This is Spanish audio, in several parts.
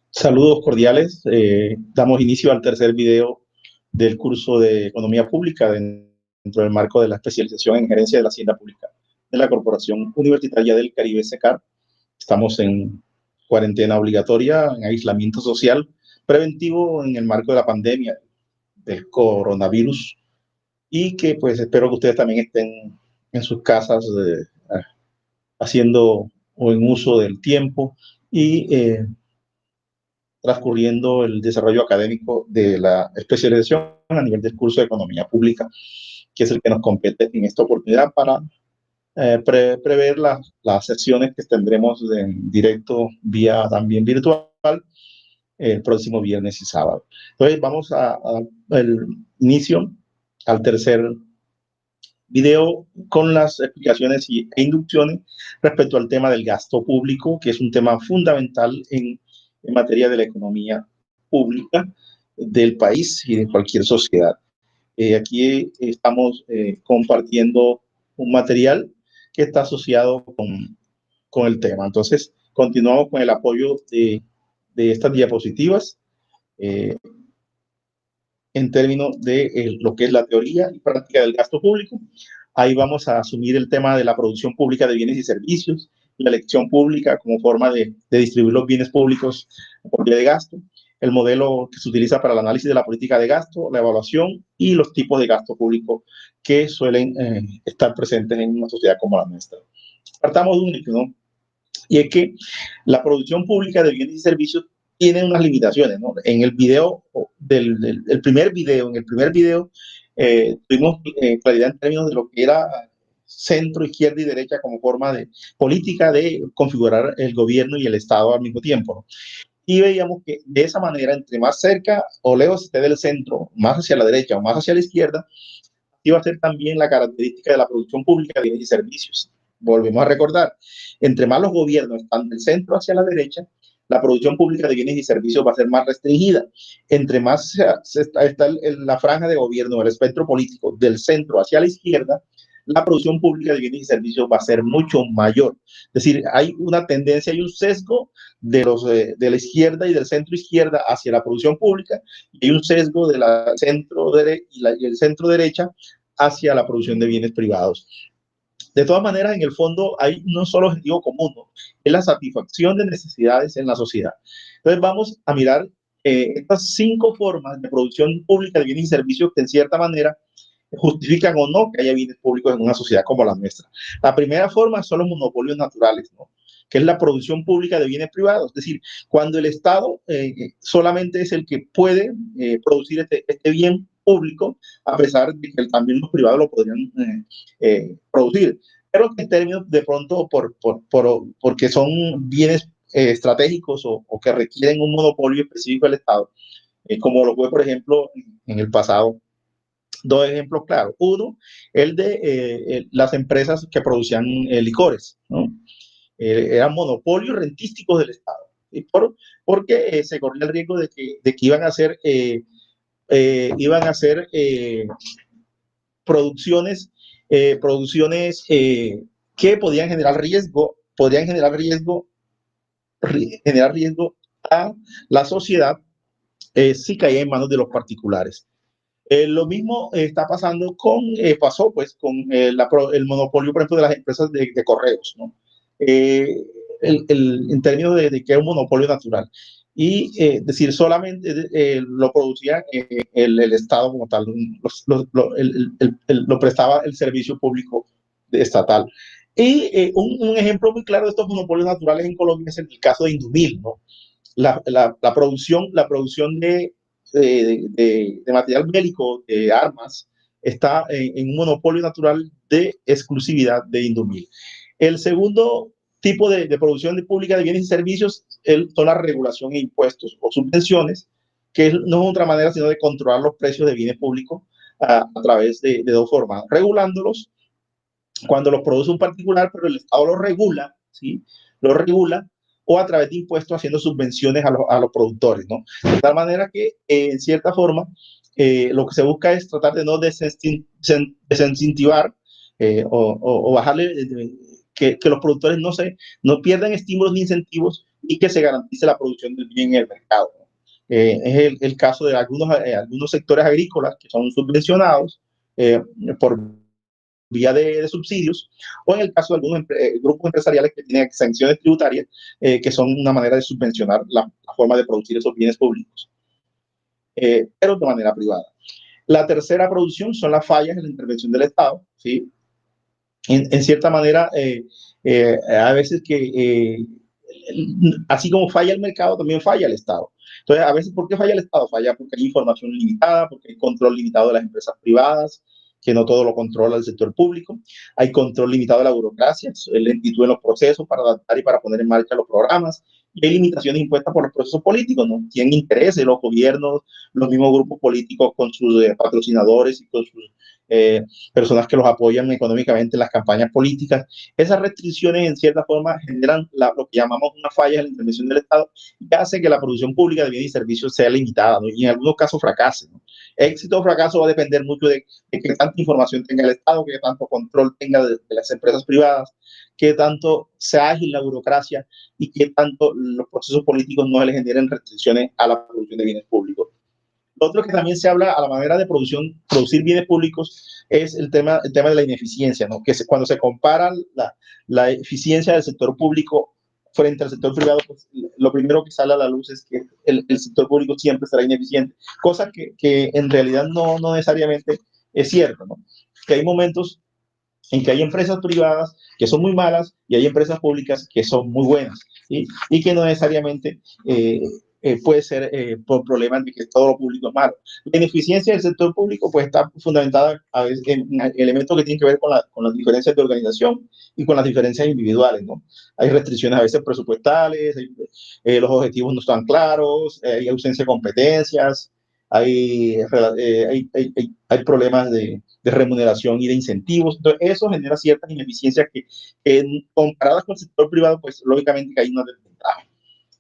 Saludos cordiales. Damos inicio al tercer video del curso de Economía Pública dentro del marco de la especialización en Gerencia de la Hacienda Pública de la Corporación Universitaria del Caribe, SECAR. Estamos en cuarentena obligatoria, en aislamiento social preventivo en el marco de la pandemia del coronavirus y que pues espero que ustedes también estén en sus casas haciendo o en uso del tiempo y transcurriendo el desarrollo académico de la especialización a nivel del curso de Economía Pública, que es el que nos compete en esta oportunidad para prever las sesiones que tendremos en directo vía también virtual el próximo viernes y sábado. Entonces vamos al inicio al tercer video con las explicaciones e inducciones respecto al tema del gasto público, que es un tema fundamental en materia de la economía pública del país y de cualquier sociedad. Aquí estamos compartiendo un material que está asociado con el tema. Entonces, continuamos con el apoyo de estas diapositivas en términos de lo que es la teoría y práctica del gasto público. Ahí vamos a asumir el tema de la producción pública de bienes y servicios, la elección pública como forma de distribuir los bienes públicos por vía de gasto, el modelo que se utiliza para el análisis de la política de gasto, la evaluación y los tipos de gasto público que suelen estar presentes en una sociedad como la nuestra. Partamos de un hecho, ¿no? Y es que la producción pública de bienes y servicios tiene unas limitaciones, ¿no? En el video el primer video tuvimos claridad en términos de lo que era centro, izquierda y derecha como forma de política de configurar el gobierno y el Estado al mismo tiempo, ¿no? Y veíamos que de esa manera, entre más cerca o lejos esté del centro, más hacia la derecha o más hacia la izquierda, iba a ser también la característica de la producción pública de bienes y servicios. Volvemos a recordar, entre más los gobiernos están del centro hacia la derecha, la producción pública de bienes y servicios va a ser más restringida. Entre más está la franja de gobierno, el espectro político del centro hacia la izquierda, la producción pública de bienes y servicios va a ser mucho mayor. Es decir, hay una tendencia y un sesgo de la izquierda y del centro izquierda hacia la producción pública, y hay un sesgo de la y el centro derecha hacia la producción de bienes privados. De todas maneras, en el fondo hay un solo objetivo común, ¿no? Es la satisfacción de necesidades en la sociedad. Entonces vamos a mirar estas 5 formas de producción pública de bienes y servicios que en cierta manera justifican o no que haya bienes públicos en una sociedad como la nuestra. La primera forma son los monopolios naturales, ¿no? Que es la producción pública de bienes privados. Es decir, cuando el Estado solamente es el que puede producir este bien público, a pesar de que también los privados lo podrían producir. Pero en términos de pronto, porque son bienes estratégicos o que requieren un monopolio específico del Estado, como lo fue, por ejemplo, en el pasado. 2 ejemplos claros. Uno, el de las empresas que producían licores, ¿no? Eran monopolios rentísticos del Estado. Porque se corría el riesgo de que iban a hacer producciones que generar riesgo a la sociedad si caía en manos de los particulares. Lo mismo está pasando pasó pues con el monopolio, por ejemplo, de las empresas de correos, ¿no? En términos de que es un monopolio natural. Y decir, solamente lo producía el Estado como tal, lo prestaba el servicio público estatal. Y un ejemplo muy claro de estos monopolios naturales en Colombia es el caso de Indumil, ¿no? La producción de material bélico, de armas, está en un monopolio natural de exclusividad de Indumil. El segundo tipo de producción pública de bienes y servicios son la regulación e impuestos o subvenciones, que no es otra manera sino de controlar los precios de bienes públicos a través de 2 formas, regulándolos cuando los produce un particular, pero el Estado los regula, ¿sí? Los regula, o a través de impuestos haciendo subvenciones a los productores, ¿no? De tal manera que, en cierta forma, lo que se busca es tratar de no desincentivar o bajarle que los productores no pierdan estímulos ni incentivos y que se garantice la producción del bien en el mercado. Es el caso de algunos sectores agrícolas que son subvencionados por vía de subsidios, o en el caso de algunos grupos empresariales que tienen exenciones tributarias, que son una manera de subvencionar la forma de producir esos bienes públicos, pero de manera privada. La tercera producción son las fallas en la intervención del Estado, ¿sí? En cierta manera, a veces así como falla el mercado, también falla el Estado. Entonces, a veces, ¿por qué falla el Estado? Falla porque hay información limitada, porque hay control limitado de las empresas privadas, que no todo lo controla el sector público. Hay control limitado de la burocracia, lentitud en los procesos para adaptar y para poner en marcha los programas. Y hay limitaciones impuestas por los procesos políticos, ¿no? Tienen intereses los gobiernos, los mismos grupos políticos con sus patrocinadores y con sus personas que los apoyan económicamente en las campañas políticas. Esas restricciones, en cierta forma, generan lo que llamamos una falla en la intervención del Estado y hace que la producción pública de bienes y servicios sea limitada, ¿no? Y en algunos casos fracase, ¿no? Éxito o fracaso va a depender mucho de qué tanta información tenga el Estado, qué tanto control tenga de las empresas privadas, qué tanto sea ágil la burocracia y qué tanto los procesos políticos no le generen restricciones a la producción de bienes públicos. Lo otro que también se habla a la manera de producir bienes públicos es el tema de la ineficiencia, ¿no? Cuando se compara la eficiencia del sector público frente al sector privado, pues, lo primero que sale a la luz es que el sector público siempre será ineficiente, cosa que en realidad no necesariamente es cierto, ¿no? Que hay momentos en que hay empresas privadas que son muy malas y hay empresas públicas que son muy buenas, ¿sí? Y que no necesariamente puede ser por problemas de que todo lo público es malo. La ineficiencia del sector público pues está fundamentada a veces en elementos que tienen que ver con las diferencias de organización y con las diferencias individuales, ¿no? Hay restricciones a veces presupuestales, los objetivos no están claros, hay ausencia de competencias, hay problemas de remuneración y de incentivos. Entonces, eso genera ciertas ineficiencias que comparadas con el sector privado, pues lógicamente que hay una desventaja.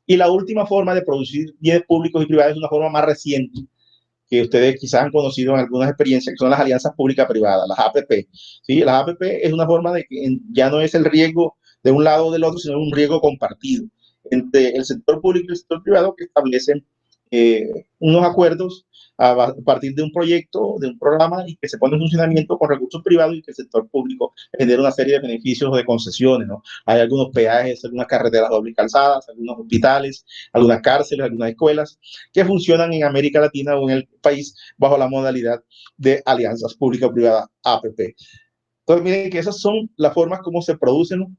Y la última forma de producir bienes públicos y privados es una forma más reciente, que ustedes quizás han conocido en algunas experiencias, que son las alianzas pública-privadas, las APP. ¿Sí? Las APP es una forma de que ya no es el riesgo de un lado o del otro, sino un riesgo compartido entre el sector público y el sector privado, que establecen unos acuerdos a partir de un proyecto, de un programa, y que se pone en funcionamiento con recursos privados y que el sector público genera una serie de beneficios o de concesiones, ¿no? Hay algunos peajes, algunas carreteras doble calzadas, algunos hospitales, algunas cárceles, algunas escuelas que funcionan en América Latina o en el país bajo la modalidad de alianzas público-privadas, APP. Entonces, miren que esas son las formas como se producen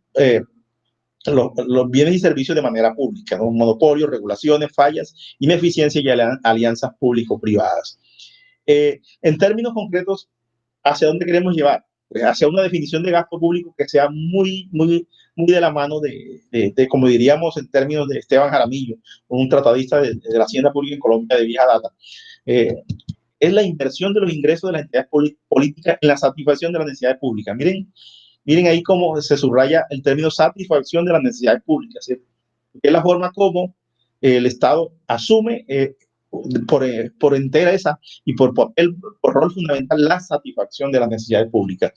los bienes y servicios de manera pública, ¿no? Monopolios, regulaciones, fallas, ineficiencia y alianzas público-privadas. En términos concretos, ¿hacia dónde queremos llevar? Pues hacia una definición de gasto público que sea muy de la mano de, como diríamos en términos de Esteban Jaramillo, un tratadista de la Hacienda Pública en Colombia de vieja data. Es la inversión de los ingresos de las entidades políticas en la satisfacción de las necesidades públicas. Miren ahí cómo se subraya el término satisfacción de las necesidades públicas, ¿sí? Es la forma como el Estado asume por entera esa y por rol fundamental la satisfacción de las necesidades públicas.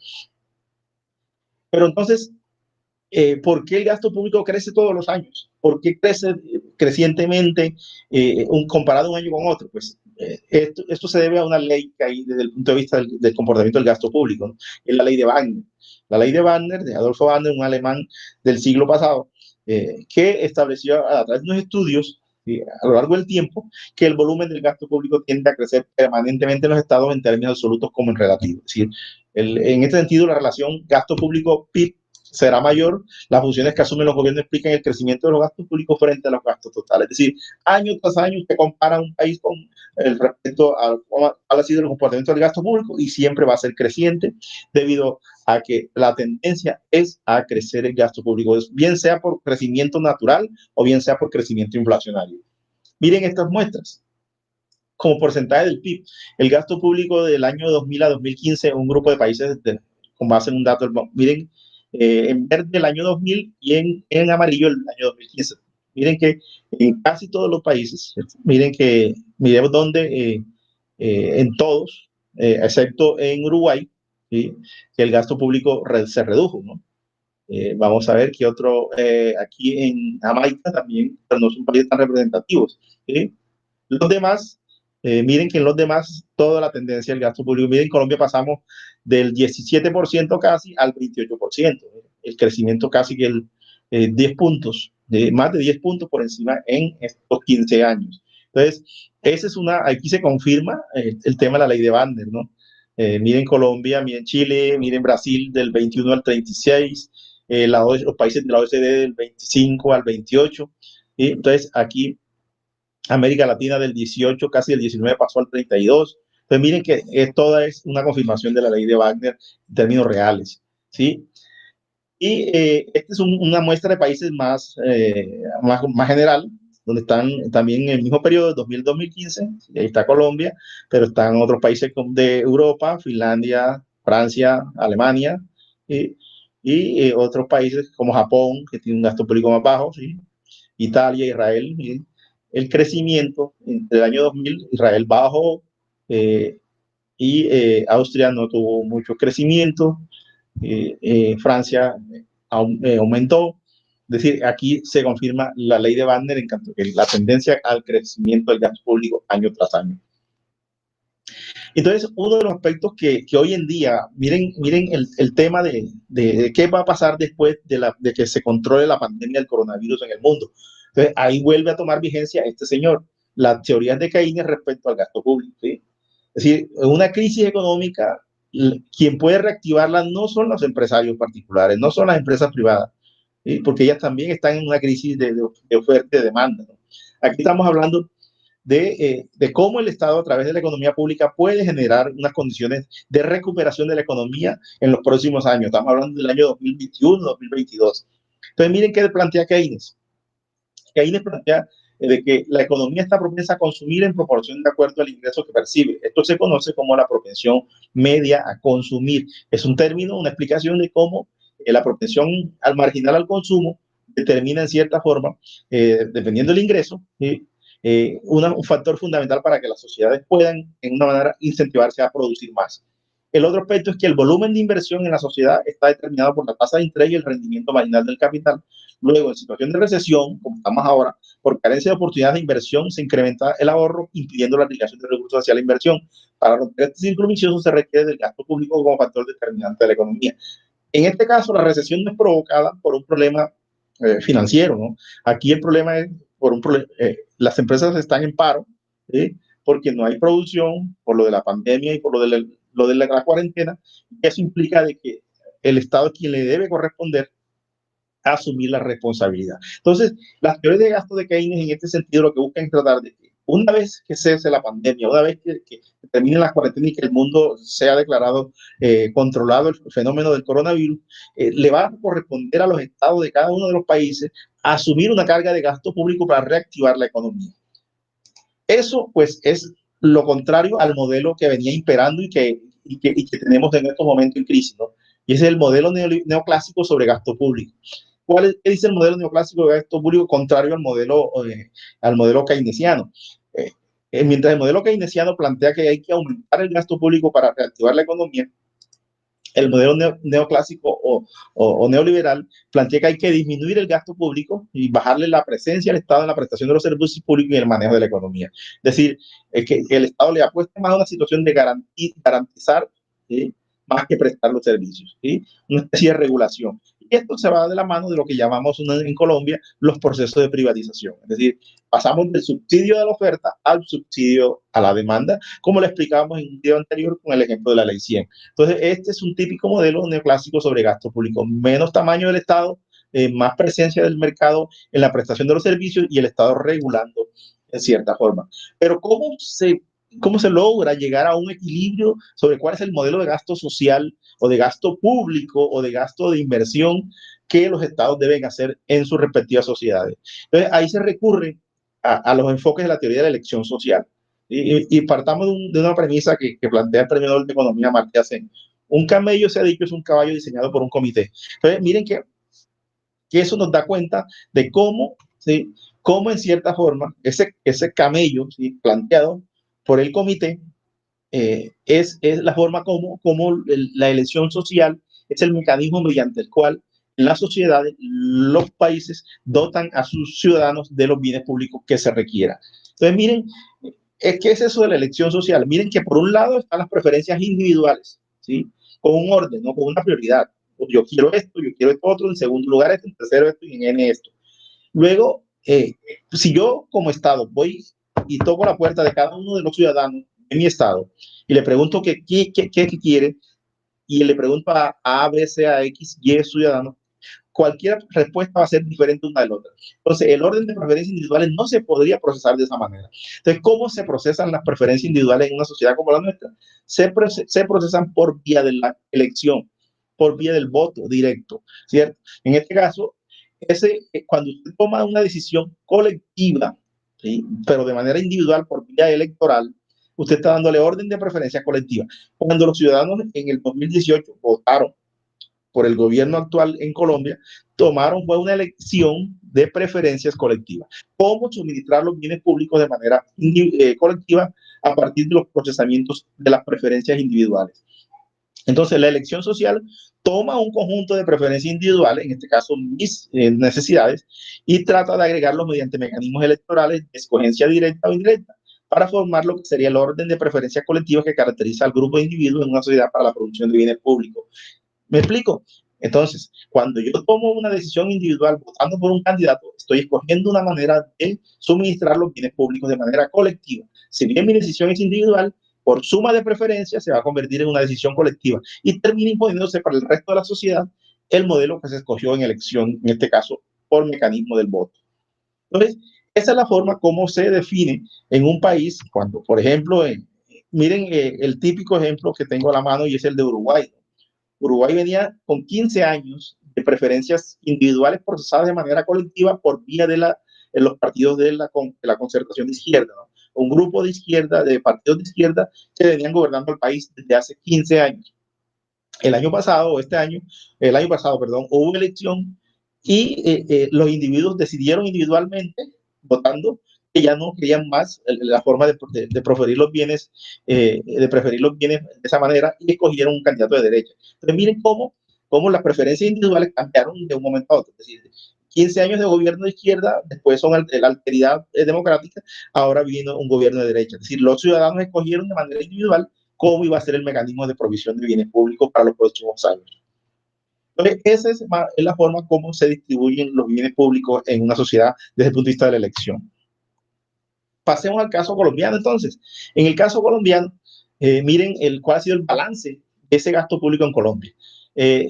Pero entonces, ¿por qué el gasto público crece todos los años? ¿Por qué crece crecientemente comparado un año con otro? Pues esto se debe a una ley que hay desde el punto de vista del comportamiento del gasto público, ¿no? Es la ley de Wagner. La ley de Wagner, de Adolfo Wagner, un alemán del siglo pasado, que estableció a través de unos estudios a lo largo del tiempo que el volumen del gasto público tiende a crecer permanentemente en los estados en términos absolutos como en relativo. Es decir, en este sentido, la relación gasto público-PIB será mayor. Las funciones que asumen los gobiernos explican el crecimiento de los gastos públicos frente a los gastos totales. Es decir, año tras año usted compara un país con el respecto a cuál ha sido el comportamiento del gasto público y siempre va a ser creciente debido a que la tendencia es a crecer el gasto público, bien sea por crecimiento natural o bien sea por crecimiento inflacionario. Miren estas muestras. Como porcentaje del PIB, el gasto público del año 2000 a 2015, un grupo de países con base en un dato, miren, en verde el año 2000 y en amarillo el año 2015. Miren que en casi todos los países, miremos dónde, en todos, excepto en Uruguay, ¿sí? Que el gasto público se redujo, ¿no? Vamos a ver qué otro, aquí en Jamaica también, pero no son países tan representativos. ¿Sí? Los demás, miren que en los demás toda la tendencia del gasto público. Miren, en Colombia pasamos del 17% casi al 28%. El crecimiento casi que 10 puntos, más de 10 puntos por encima en estos 15 años. Entonces, esa es aquí se confirma el tema de la ley de Wagner, ¿no? Miren Colombia, miren Chile, miren Brasil del 21 al 36, los países de la OECD del 25 al 28. ¿Sí? Entonces, aquí América Latina del 18, casi del 19 pasó al 32. Entonces miren que toda es una confirmación de la ley de Wagner en términos reales, ¿sí? Y esta es una muestra de países más general, donde están también en el mismo periodo, 2000-2015, ahí está Colombia, pero están otros países de Europa, Finlandia, Francia, Alemania, y otros países como Japón, que tiene un gasto público más bajo, ¿sí? Italia, Israel, ¿sí? El crecimiento entre el año 2000, Israel bajó, y Austria no tuvo mucho crecimiento, Francia aumentó. Es decir, aquí se confirma la ley de Wagner en cuanto a la tendencia al crecimiento del gasto público año tras año. Entonces, uno de los aspectos que hoy en día, miren el tema de qué va a pasar después de que se controle la pandemia del coronavirus en el mundo. Entonces, ahí vuelve a tomar vigencia este señor, las teorías de Keynes respecto al gasto público. ¿Sí? Es decir, en una crisis económica, quien puede reactivarla no son los empresarios particulares, no son las empresas privadas, ¿sí? Porque ellas también están en una crisis de oferta y de demanda, ¿no? Aquí estamos hablando de cómo el Estado a través de la economía pública puede generar unas condiciones de recuperación de la economía en los próximos años. Estamos hablando del año 2021, 2022. Entonces, miren qué plantea Keynes. Keynes plantea de que la economía está propensa a consumir en proporción de acuerdo al ingreso que percibe. Esto se conoce como la propensión media a consumir. Es un término, una explicación de cómo la propensión al marginal al consumo determina en cierta forma, dependiendo del ingreso, un factor fundamental para que las sociedades puedan, en una manera, incentivarse a producir más. El otro aspecto es que el volumen de inversión en la sociedad está determinado por la tasa de interés y el rendimiento marginal del capital. Luego, en situación de recesión, como estamos ahora, por carencia de oportunidades de inversión, se incrementa el ahorro, impidiendo la aplicación de recursos hacia la inversión. Para romper este círculo vicioso se requiere del gasto público como factor determinante de la economía. En este caso, la recesión no es provocada por un problema financiero, ¿no? Aquí el problema es las empresas están en paro, ¿sí? Porque no hay producción por lo de la pandemia y por lo de la cuarentena. Eso implica de que el Estado es quien le debe corresponder a asumir la responsabilidad. Entonces, las teorías de gasto de Keynes en este sentido lo que buscan es tratar de que una vez que cese la pandemia, una vez que termine la cuarentena y que el mundo sea declarado controlado el fenómeno del coronavirus, le va a corresponder a los estados de cada uno de los países a asumir una carga de gasto público para reactivar la economía. Eso, pues, es lo contrario al modelo que venía imperando y que tenemos en estos momentos en crisis, ¿no? Y ese es el modelo neoclásico sobre gasto público. ¿Qué dice el modelo neoclásico de gasto público contrario al modelo keynesiano? Mientras el modelo keynesiano plantea que hay que aumentar el gasto público para reactivar la economía, el modelo neoclásico o neoliberal plantea que hay que disminuir el gasto público y bajarle la presencia al Estado en la prestación de los servicios públicos y en el manejo de la economía. Es decir, que el Estado le apuesta más a una situación de garantizar, ¿sí? Más que prestar los servicios, ¿sí? Una especie de regulación. Y esto se va de la mano de lo que llamamos en Colombia los procesos de privatización. Es decir, pasamos del subsidio de la oferta al subsidio a la demanda, como lo explicábamos en un video anterior con el ejemplo de la ley 100. Entonces, este es un típico modelo neoclásico sobre gasto público. Menos tamaño del Estado, más presencia del mercado en la prestación de los servicios y el Estado regulando en cierta forma. Pero ¿cómo se logra llegar a un equilibrio sobre cuál es el modelo de gasto social o de gasto público o de gasto de inversión que los estados deben hacer en sus respectivas sociedades? Entonces, ahí se recurre a los enfoques de la teoría de la elección social. Y partamos de una premisa que plantea el premio Nobel de Economía Amartya Sen. Un camello, se ha dicho, es un caballo diseñado por un comité. Entonces, miren que eso nos da cuenta de cómo, ¿sí? Cómo en cierta forma ese camello, ¿sí? Planteado por el comité es la forma como la elección social es el mecanismo mediante el cual en las sociedades, los países dotan a sus ciudadanos de los bienes públicos que se requieran. Entonces, miren, ¿qué es eso de la elección social? Miren que por un lado están las preferencias individuales, ¿sí? Con un orden, ¿no? Con una prioridad. Yo quiero esto otro, en segundo lugar esto, en tercero esto y en N esto. Luego, si yo como Estado voy y toco la puerta de cada uno de los ciudadanos de mi Estado y le pregunto qué quiere, y le pregunto a B, C, a X, Y ciudadano, cualquier respuesta va a ser diferente una de la otra. Entonces, el orden de preferencias individuales no se podría procesar de esa manera. Entonces, ¿cómo se procesan las preferencias individuales en una sociedad como la nuestra? Se procesan por vía de la elección, por vía del voto directo, ¿cierto? En este caso, cuando usted toma una decisión colectiva, ¿sí? Pero de manera individual por vía electoral, usted está dándole orden de preferencia colectiva. Cuando los ciudadanos en el 2018 votaron por el gobierno actual en Colombia, fue una elección de preferencias colectivas. ¿Cómo suministrar los bienes públicos de manera colectiva a partir de los procesamientos de las preferencias individuales? Entonces, la elección social toma un conjunto de preferencias individuales, en este caso mis necesidades, y trata de agregarlos mediante mecanismos electorales de escogencia directa o indirecta para formar lo que sería el orden de preferencias colectivas que caracteriza al grupo de individuos en una sociedad para la producción de bienes públicos. ¿Me explico? Entonces, cuando yo tomo una decisión individual votando por un candidato, estoy escogiendo una manera de suministrar los bienes públicos de manera colectiva. Si bien mi decisión es individual, por suma de preferencias se va a convertir en una decisión colectiva y termina imponiéndose para el resto de la sociedad el modelo que se escogió en elección, en este caso, por mecanismo del voto. Entonces, esa es la forma como se define en un país cuando, por ejemplo, miren el típico ejemplo que tengo a la mano y es el de Uruguay. Uruguay venía con 15 años de preferencias individuales procesadas de manera colectiva por vía de los partidos de la concertación de izquierda, ¿no? Un grupo de izquierda, de partidos de izquierda que venían gobernando el país desde hace 15 años. El año pasado, perdón, hubo una elección y los individuos decidieron individualmente, votando, que ya no querían más la forma de preferir los bienes, de esa manera y escogieron un candidato de derecha. Entonces, miren cómo las preferencias individuales cambiaron de un momento a otro. Es decir, 15 años de gobierno de izquierda, después son la alteridad democrática, ahora vino un gobierno de derecha. Es decir, los ciudadanos escogieron de manera individual cómo iba a ser el mecanismo de provisión de bienes públicos para los próximos años. Entonces, esa es la forma como se distribuyen los bienes públicos en una sociedad desde el punto de vista de la elección. Pasemos al caso colombiano, entonces. En el caso colombiano, miren cuál ha sido el balance de ese gasto público en Colombia.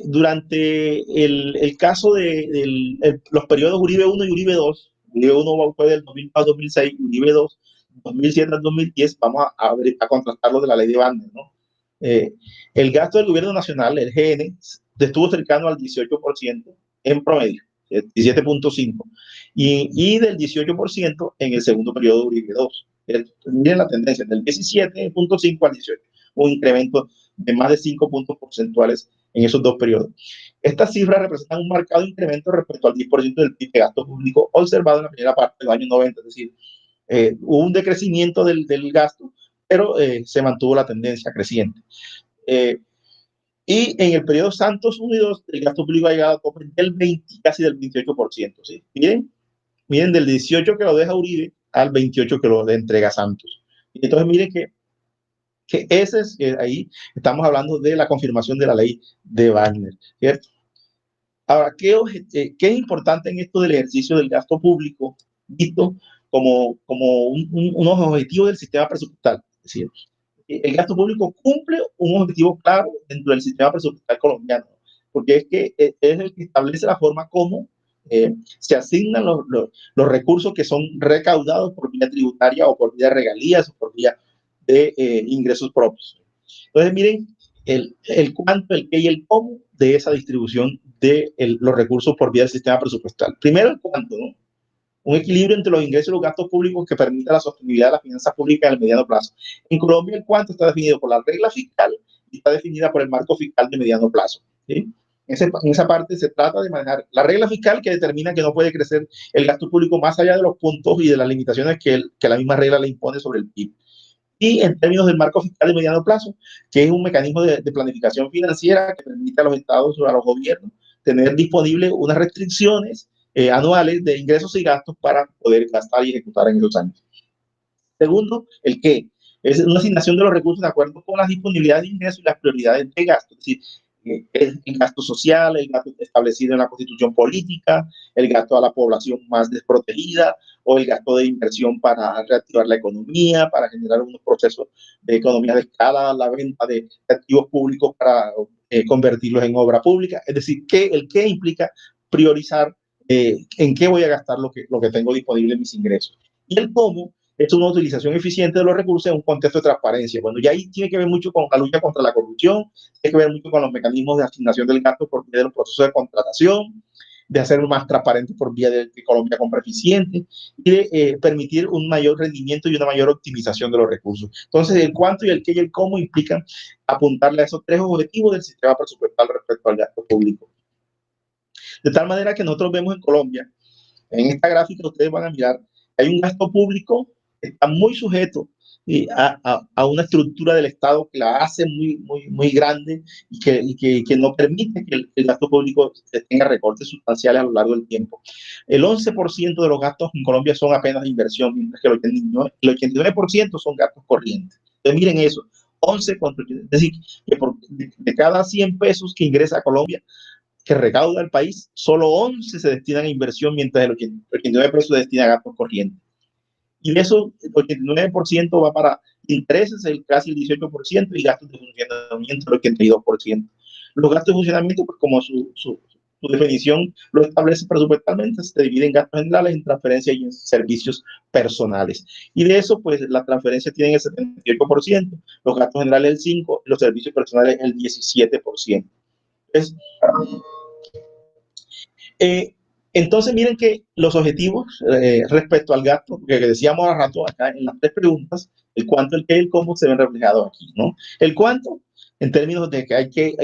Durante el caso de los periodos Uribe 1 y Uribe 2, Uribe 1 fue del 2000 al 2006, Uribe 2, 2007 al 2010, vamos a contrastarlo de la ley de Bandes, ¿no? El gasto del gobierno nacional, el GN, estuvo cercano al 18% en promedio, 17.5%, y del 18% en el segundo periodo de Uribe 2. Miren la tendencia, del 17.5 al 18, un incremento de más de 5 puntos porcentuales en esos dos periodos. Estas cifras representan un marcado incremento respecto al 10% del PIB de gasto público observado en la primera parte de los años 90, es decir, hubo un decrecimiento del gasto, pero se mantuvo la tendencia creciente. Y en el periodo Santos Unidos, el gasto público ha llegado a del 20, casi del 28%. ¿Sí? Miren, del 18 que lo deja Uribe al 28 que lo entrega Santos. Entonces, miren que ese es, ahí estamos hablando de la confirmación de la ley de Wagner, ¿cierto? Ahora, ¿qué es importante en esto del ejercicio del gasto público visto como unos objetivos del sistema presupuestal? Es decir, el gasto público cumple un objetivo claro dentro del sistema presupuestal colombiano, porque es que es el que establece la forma como se asignan los recursos que son recaudados por vía tributaria o por vía de regalías o por vía de ingresos propios. Entonces, miren el cuánto, el qué y el cómo de esa distribución de los recursos por vía del sistema presupuestal. Primero, el cuánto, ¿no? Un equilibrio entre los ingresos y los gastos públicos que permita la sostenibilidad de las finanzas públicas en el mediano plazo. En Colombia, el cuánto está definido por la regla fiscal y está definida por el marco fiscal de mediano plazo. ¿Sí? En esa parte se trata de manejar la regla fiscal que determina que no puede crecer el gasto público más allá de los puntos y de las limitaciones que la misma regla le impone sobre el PIB. Y en términos del marco fiscal de mediano plazo, que es un mecanismo de planificación financiera que permite a los estados o a los gobiernos tener disponible unas restricciones anuales de ingresos y gastos para poder gastar y ejecutar en esos años. Segundo, el qué. Es una asignación de los recursos de acuerdo con las disponibilidades de ingresos y las prioridades de gasto. Es decir, el gasto social, el gasto establecido en la constitución política, el gasto a la población más desprotegida o el gasto de inversión para reactivar la economía, para generar unos procesos de economía de escala, la venta de activos públicos para convertirlos en obra pública. Es decir, el qué implica priorizar en qué voy a gastar lo que tengo disponible en mis ingresos. Y el cómo es una utilización eficiente de los recursos en un contexto de transparencia. Bueno, ya ahí tiene que ver mucho con la lucha contra la corrupción, tiene que ver mucho con los mecanismos de asignación del gasto por vía de los procesos de contratación, de hacerlo más transparente por vía de Colombia Compra Eficiente y de permitir un mayor rendimiento y una mayor optimización de los recursos. Entonces, el cuánto y el qué y el cómo implican apuntarle a esos tres objetivos del sistema presupuestal respecto al gasto público. De tal manera que nosotros vemos en Colombia, en esta gráfica ustedes van a mirar, hay un gasto público que está muy sujeto a una estructura del Estado que la hace muy grande y que no permite que el gasto público tenga recortes sustanciales a lo largo del tiempo. El 11% de los gastos en Colombia son apenas de inversión, mientras que el 89% son gastos corrientes. Entonces miren eso, 11 contra, es decir, que de cada 100 pesos que ingresa a Colombia, que recauda el país, solo 11 se destinan a inversión, mientras el 89% se destina a gastos corrientes. Y de eso, el 89% va para intereses, casi el 18%, y gastos de funcionamiento, el 82%. Los gastos de funcionamiento, pues como su definición lo establece presupuestalmente, se dividen en gastos generales, en transferencias y en servicios personales. Y de eso, pues las transferencias tienen el 78%, los gastos generales el 5%, los servicios personales el 17%. Entonces, entonces, miren que los objetivos respecto al gasto, que decíamos hace rato acá en las tres preguntas, el cuánto, el qué y el cómo se ven reflejados aquí, ¿no? El cuánto, en términos de que hay que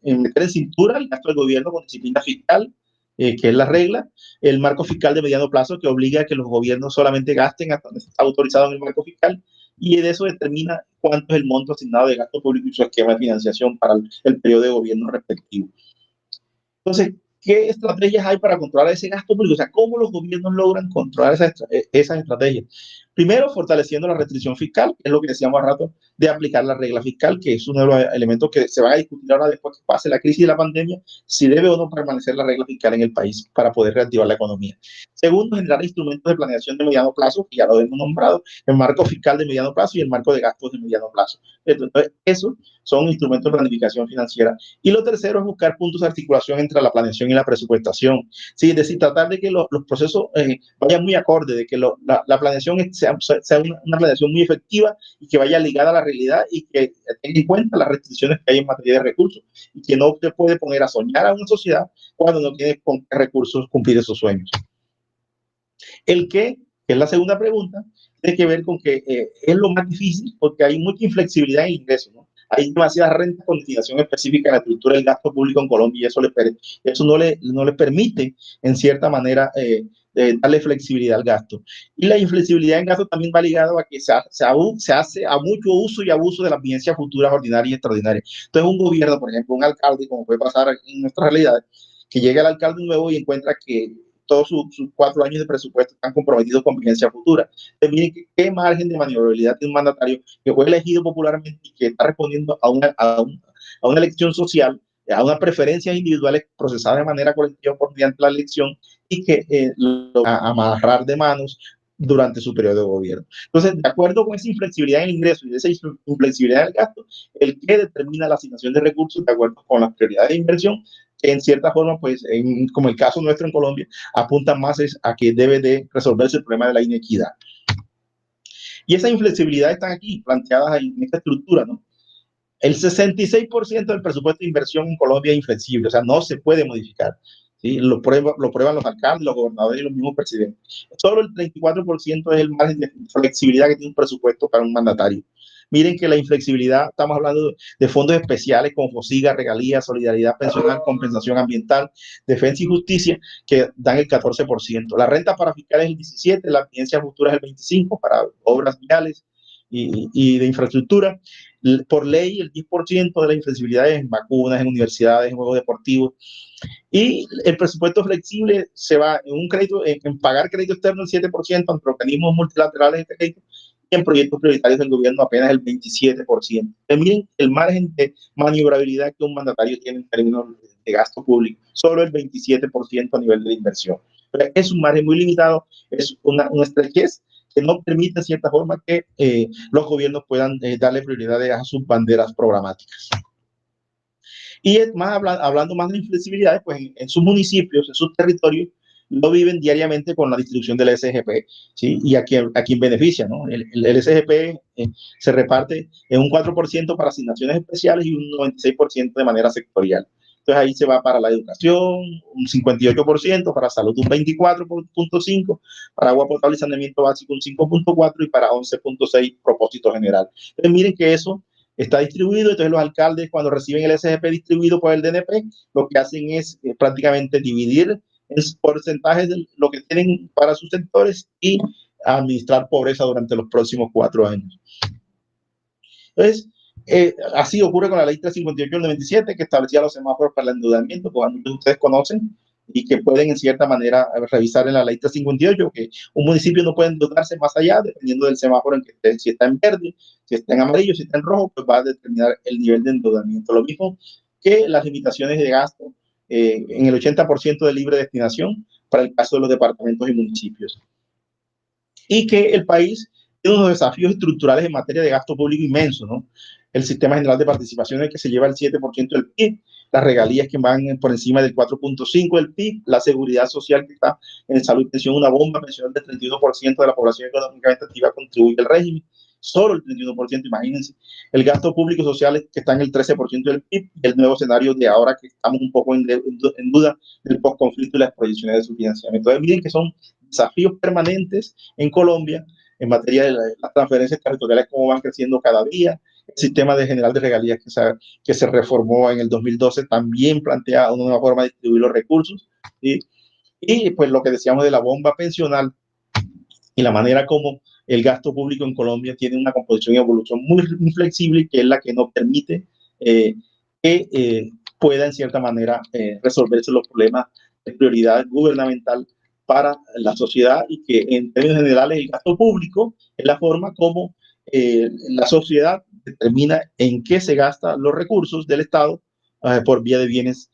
meter en cintura el gasto del gobierno con disciplina fiscal, que es la regla, el marco fiscal de mediano plazo, que obliga a que los gobiernos solamente gasten hasta donde está autorizado en el marco fiscal, y de eso determina cuánto es el monto asignado de gasto público y su esquema de financiación para el periodo de gobierno respectivo. Entonces, ¿qué estrategias hay para controlar ese gasto público? O sea, ¿cómo los gobiernos logran controlar esas estrategias? Primero, fortaleciendo la restricción fiscal, que es lo que decíamos hace rato, de aplicar la regla fiscal, que es uno de los elementos que se van a discutir ahora después que pase la crisis de la pandemia, si debe o no permanecer la regla fiscal en el país para poder reactivar la economía. Segundo, generar instrumentos de planeación de mediano plazo, que ya lo hemos nombrado, el marco fiscal de mediano plazo y el marco de gastos de mediano plazo. Entonces, eso son instrumentos de planificación financiera. Y lo tercero es buscar puntos de articulación entre la planeación y la presupuestación. Sí, es decir, tratar de que los procesos vayan muy acorde, de que la planeación sea una planeación muy efectiva y que vaya ligada a la realidad y que tenga en cuenta las restricciones que hay en materia de recursos y que no se puede poner a soñar a una sociedad cuando no tiene con qué recursos cumplir esos sueños. El qué, que es la segunda pregunta, tiene que ver con que es lo más difícil porque hay mucha inflexibilidad en el ingreso, ¿no? Hay demasiadas rentas con destinación específica en la estructura del gasto público en Colombia y eso no le permite, en cierta manera, darle flexibilidad al gasto. Y la inflexibilidad en gasto también va ligado a que se hace a mucho uso y abuso de las vigencias futuras ordinarias y extraordinarias. Entonces, un gobierno, por ejemplo, un alcalde, como puede pasar en nuestras realidades, que llega el alcalde nuevo y encuentra que todos sus 4 años de presupuesto están comprometidos con vigencia futura. Entonces, miren qué margen de maniobrabilidad tiene un mandatario que fue elegido popularmente y que está respondiendo a una elección social, a unas preferencias individuales procesadas de manera colectiva mediante la elección y que lo va a amarrar de manos durante su periodo de gobierno. Entonces, de acuerdo con esa inflexibilidad en el ingreso y esa inflexibilidad en el gasto, el que determina la asignación de recursos de acuerdo con las prioridades de inversión, que en cierta forma, pues, como el caso nuestro en Colombia, apunta más a que debe de resolverse el problema de la inequidad. Y esa inflexibilidad están aquí, planteadas en esta estructura, ¿no? El 66% del presupuesto de inversión en Colombia es inflexible, o sea, no se puede modificar. ¿Sí? Lo prueban los alcaldes, los gobernadores y los mismos presidentes. Solo el 34% es el margen de flexibilidad que tiene un presupuesto para un mandatario. Miren que la inflexibilidad, estamos hablando de fondos especiales como FOSIGA, regalías, solidaridad pensional, compensación ambiental, defensa y justicia, que dan el 14%. La renta para fiscales es el 17%, la vigencia futura es el 25% para obras viales y de infraestructura. por ley el 10% de las inflexibilidades en vacunas, en universidades, en juegos deportivos. Y el presupuesto flexible se va en un crédito, en pagar crédito externo el 7% ante organismos multilaterales de crédito, y en proyectos prioritarios del gobierno apenas el 27%. Miren el margen de maniobrabilidad que un mandatario tiene en términos de gasto público, solo el 27% a nivel de inversión. Pero es un margen muy limitado, es una estrechez que no permite, de cierta forma, que los gobiernos puedan darle prioridades a sus banderas programáticas. Y es más, hablando más de inflexibilidades, pues en sus municipios, en sus territorios, lo viven diariamente con la distribución del SGP, ¿sí? Y a quién beneficia, ¿no? El SGP se reparte en un 4% para asignaciones especiales y un 96% de manera sectorial. Entonces ahí se va para la educación, un 58%, para salud un 24.5%, para agua potable y saneamiento básico un 5.4% y para 11.6% propósito general. Entonces miren que eso está distribuido. Entonces los alcaldes, cuando reciben el SGP distribuido por el DNP, lo que hacen es prácticamente dividir en porcentajes de lo que tienen para sus sectores y administrar pobreza durante los próximos 4 años. Entonces, así ocurre con la ley 358 del 97, que establecía los semáforos para el endeudamiento, como muchos de ustedes conocen, y que pueden en cierta manera revisar en la ley 358, que un municipio no puede endeudarse más allá, dependiendo del semáforo en que esté, si está en verde, si está en amarillo, si está en rojo, pues va a determinar el nivel de endeudamiento. Lo mismo que las limitaciones de gasto en el 80% de libre destinación para el caso de los departamentos y municipios. Y que el país tiene unos desafíos estructurales en materia de gasto público inmensos, ¿no? El sistema general de participación es que se lleva el 7% del PIB, las regalías que van por encima del 4.5% del PIB, la seguridad social que está en salud y pensión, una bomba pensional del 31% de la población económicamente activa contribuye al régimen, solo el 31%, imagínense. El gasto público social que está en el 13% del PIB, y el nuevo escenario de ahora que estamos un poco en duda del postconflicto y las proyecciones de su financiamiento. Entonces miren que son desafíos permanentes en Colombia en materia de las transferencias territoriales, cómo van creciendo cada día. El sistema de general de regalías que se reformó en el 2012 también plantea una nueva forma de distribuir los recursos, ¿sí? Y pues lo que decíamos de la bomba pensional y la manera como el gasto público en Colombia tiene una composición y evolución muy, muy flexible, que es la que nos permite que pueda en cierta manera resolverse los problemas de prioridad gubernamental para la sociedad, y que en términos generales el gasto público es la forma como la sociedad determina en qué se gastan los recursos del Estado por vía de bienes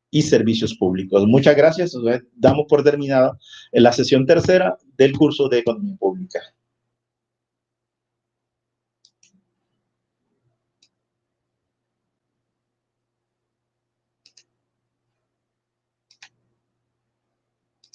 y servicios públicos. Muchas gracias. Damos por terminada la sesión tercera del curso de Economía Pública.